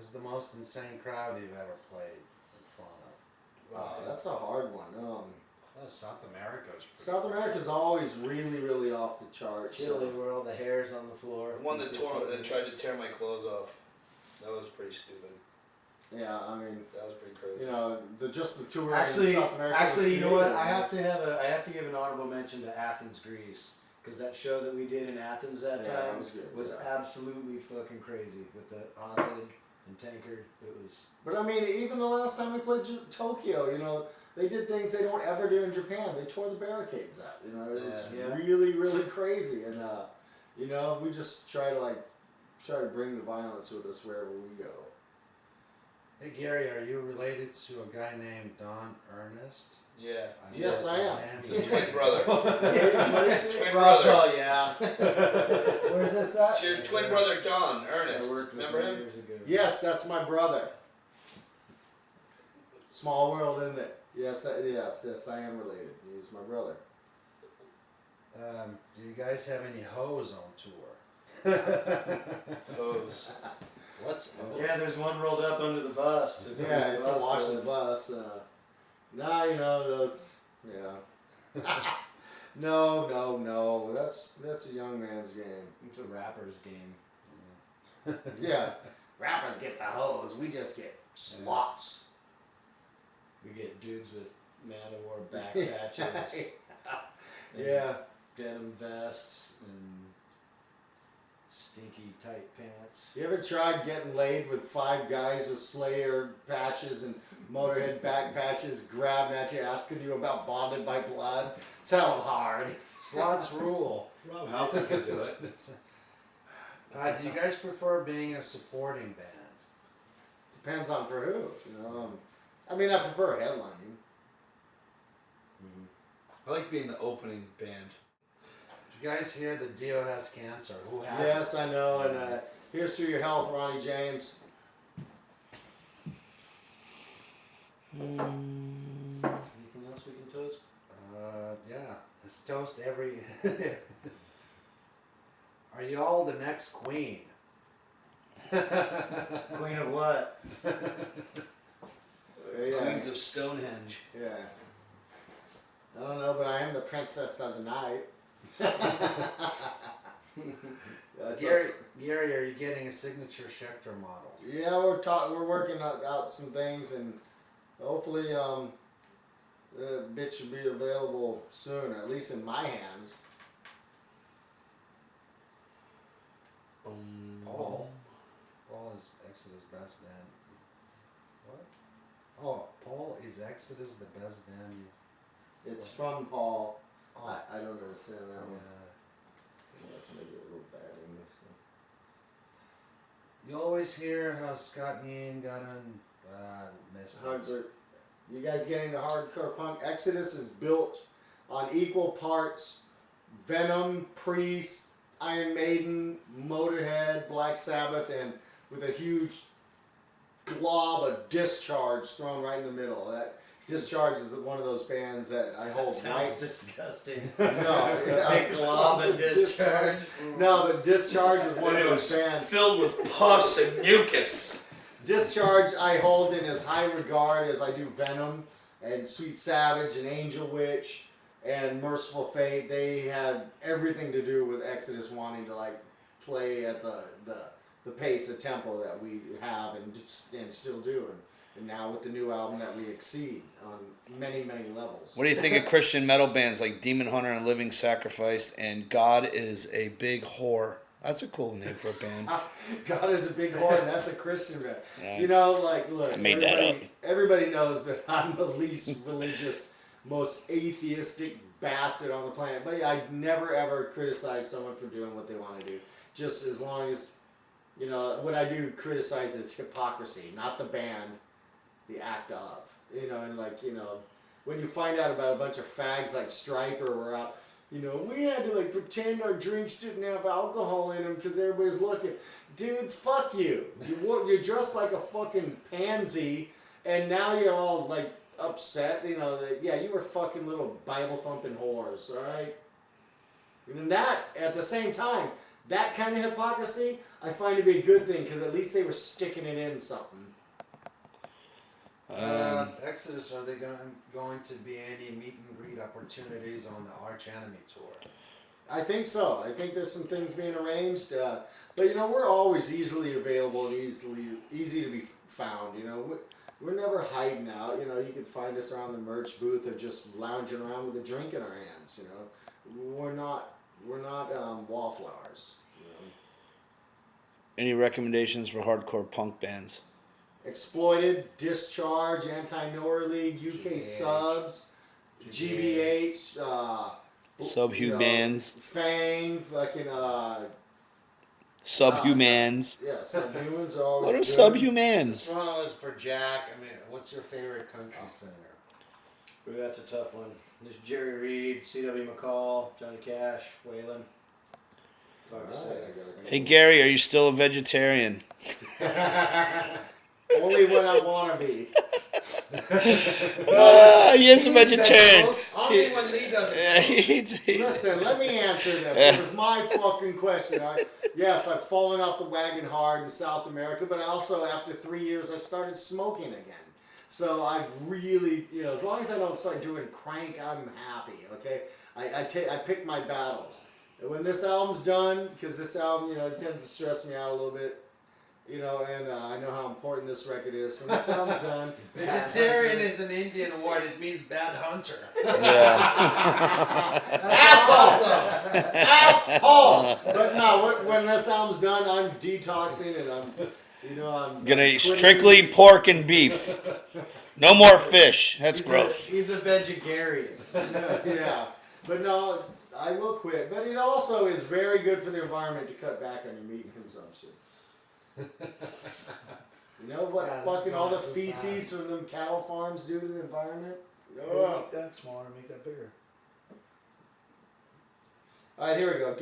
was the most insane crowd you've ever played in front of? Wow, that's a hard one. South America was pretty South America's always really, really off the charts. Chile, where all the hair's on the floor. The one that tried to tear my clothes off. That was pretty stupid. Yeah, I mean, That was pretty crazy. you know, just the tour Actually, in South America. actually, you know what? was I have to give an honorable mention to Athens, Greece, because that show that we did in Athens that Yeah, time that was good, was yeah. absolutely fucking crazy with the haunted and tankard. It was. But I mean, even the last time we played Tokyo, you know, they did things they don't ever do in Japan. They tore the barricades out. You know, it was Yeah. really, really crazy. And you know, we just try to bring the violence with us wherever we go. Hey Gary, are you related to a guy named Don Ernest? Yeah. Yes, I am. It's his twin brother. His twin Rob, brother. yeah. Where's this at? It's your twin brother Don I Ernest. worked with Remember him? years ago. Yes, that's my brother. Small world, isn't it? Yes, yes, I am related. He's my brother. Do you guys have any hoes on tour? Hose. What's hose? Yeah, there's one rolled up under the bus. To Yeah, if bus you're watching the with. bus. Nah, you know those. Yeah. No. That's a young man's game. It's a rapper's game. Yeah. Rappers get the hose. We just get slots. We get dudes with man-o-war back patches, and Yeah. denim vests, and stinky tight pants. You ever tried getting laid with 5 guys with Slayer patches and Motorhead back patches grabbing at you, asking you about Bonded by Blood? It's hella hard. Slots rule. Rob Halford could do it. Do you guys prefer being a supporting band? Depends on for who. You know. I mean, I prefer headlining. I like being the opening band. Did you guys hear that Dio has cancer? Who has Yes, it? I know. And here's to your health, Ronnie James. Anything else we can toast? Yeah. Let's toast every. Are you all the next queen? Queen of what? Yeah. Queens of Stonehenge. Yeah. I don't know, but I am the princess of the night. Yeah, so- Gary, are you getting a signature Schecter model? yeah, we're working out some things, and hopefully, the bit should be available soon, at least in my hands. Paul is Exodus' best band. What? Oh, Paul is Exodus the best band. It's from Paul. Oh, I don't understand that one. yeah. That's maybe a little bad English. You always hear how Scott Ian got on. Missed it. Hardcore. You guys getting into hardcore punk? Exodus is built on equal parts Venom, Priest, Iron Maiden, Motorhead, Black Sabbath, and with a huge glob of Discharge thrown right in the middle. That Discharge is one of those bands that I hold Sounds right. disgusting. No, yeah, Big glob of discharge. No, but Discharge is one of those bands. filled with pus and mucus. Discharge I hold in as high regard as I do Venom and Sweet Savage and Angel Witch and Merciful Fate. They had everything to do with Exodus wanting to like play at the pace, the tempo that we have and still do. And now with the new album that we exceed on many, many levels. What do you think of Christian metal bands like Demon Hunter and Living Sacrifice and God is a Big Whore? That's a cool name for a band. God is a big horn. That's a Christian band. Yeah. You know, like, look. I made that up. Everybody knows that I'm the least religious, most atheistic bastard on the planet. But I never ever criticize someone for doing what they want to do. Just as long as, you know, what I do criticize is hypocrisy, not the band, the act of. You know, and like, you know, when you find out about a bunch of fags like Striper were out. You know, we had to like pretend our drinks didn't have alcohol in them because everybody's looking. Dude, fuck you. You're dressed like a fucking pansy, and now you're all like upset. You know, that, yeah, you were fucking little Bible thumping whores, all right? And that, at the same time, that kind of hypocrisy, I find to be a good thing because at least they were sticking it in something. Exodus, are they going to be any meet and greet opportunities on the Arch Enemy tour? I think so. I think there's some things being arranged, but we're always easily available and easy to be found. We're never hiding out. You can find us around the merch booth or just lounging around with a drink in our hands. We're not wallflowers. Any recommendations for hardcore punk bands? Exploited, Discharge, Anti-Nowhere League, UK GBH. Subs, GBH, Subhumans. bands. Fang, fucking Subhumans. yeah, Subhumans are always What are good. Subhumans? This one was for Jack. I mean, what's your favorite country singer? Ooh, that's a tough one. There's Jerry Reed, C.W. McCall, Johnny Cash, Waylon. It's hard to Alright, say. I got a Hey Gary, are you still a vegetarian? Only when I want to be. He is a vegetarian. Only when Lee doesn't. Yeah, Listen, let me answer this. It was my fucking question. Yes, I've fallen off the wagon hard in South America, but I also, after 3 years, I started smoking again. So I've really, as long as I don't start doing crank, I'm happy. Okay, I pick my battles. And when this album's done, because this album, it tends to stress me out a little bit. And I know how important this record is. When this album's done, Vegetarian is an Indian word. It means bad hunter. Yeah. asshole. But no, when this album's done, I'm detoxing and I'm Gonna eat strictly pork and beef. No more fish. That's gross. He's a vegetarian. yeah. But no, I will quit. But it also is very good for the environment to cut back on your meat consumption. You know what Yeah, fucking all the that's feces from them cattle farms do to the environment? Make that smaller, make that bigger. Alright, here we go.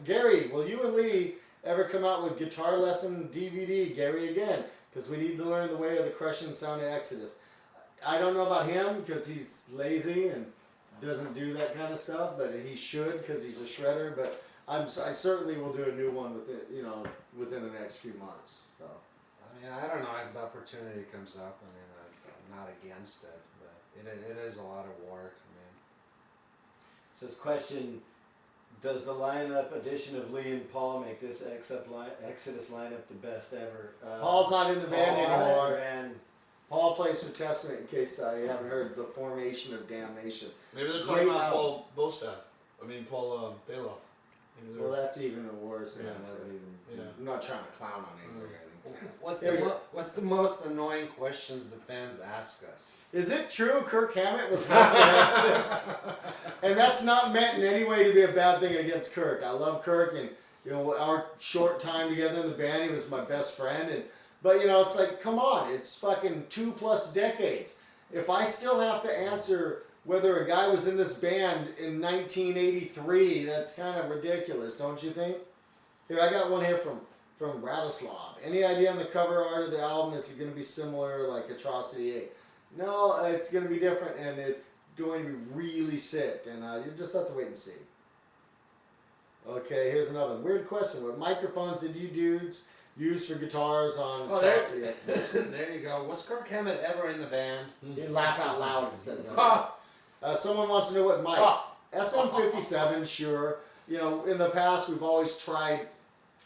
Gary, will you and Lee ever come out with guitar lesson DVD? Gary again, because we need to learn the way of the crushing sound of Exodus. I don't know about him because he's lazy and doesn't do that kind of stuff, but he should because he's a shredder. But I certainly will do a new one within the next few months. So. I mean, I don't know if the opportunity comes up. I mean, I'm not against it, but it is a lot of work. I mean, Says question, does the lineup addition of Lee and Paul make this Exodus lineup the best ever? Paul's not in the band Paul's not in the anymore. band. Paul plays for Testament, in case you haven't heard the formation of Damnation. Maybe they're Great talking about album. Paul Bostaph. I mean, Paul Bailoff. Maybe they're- Well, that's even worse. Yeah, yeah. I'm not trying to clown on anybody. or anything. what's the most annoying questions the fans ask us? Is it true Kirk Hammett was once an Exodus? And that's not meant in any way to be a bad thing against Kirk. I love Kirk, and our short time together in the band, he was my best friend. But it's like, come on, it's fucking 2+ decades. If I still have to answer whether a guy was in this band in 1983, that's kind of ridiculous, don't you think? Here, I got one here from Radislav. Any idea on the cover art of the album? Is it going to be similar, like Atrocity 8? No, it's going to be different, and it's going to be really sick, and you just have to wait and see. Okay, here's another one. Weird question. What microphones did you dudes use for guitars on Atrocity Expedition? There you go. Was Kirk Hammett ever in the band? You laugh out loud, it says. Ah. Someone wants to know what mic. SM57, sure. In the past, we've always tried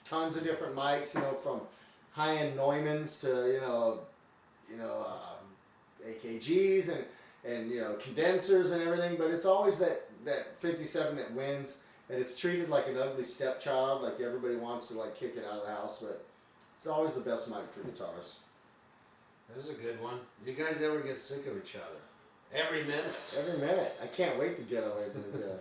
tons of different mics, from high-end Neumanns to, AKGs and condensers and everything, but it's always that 57 that wins, and it's treated like an ugly stepchild, like everybody wants to kick it out of the house, but it's always the best mic for guitars. There's a good one. You guys ever get sick of each other? Every minute. Every minute. I can't wait to get away from this guy.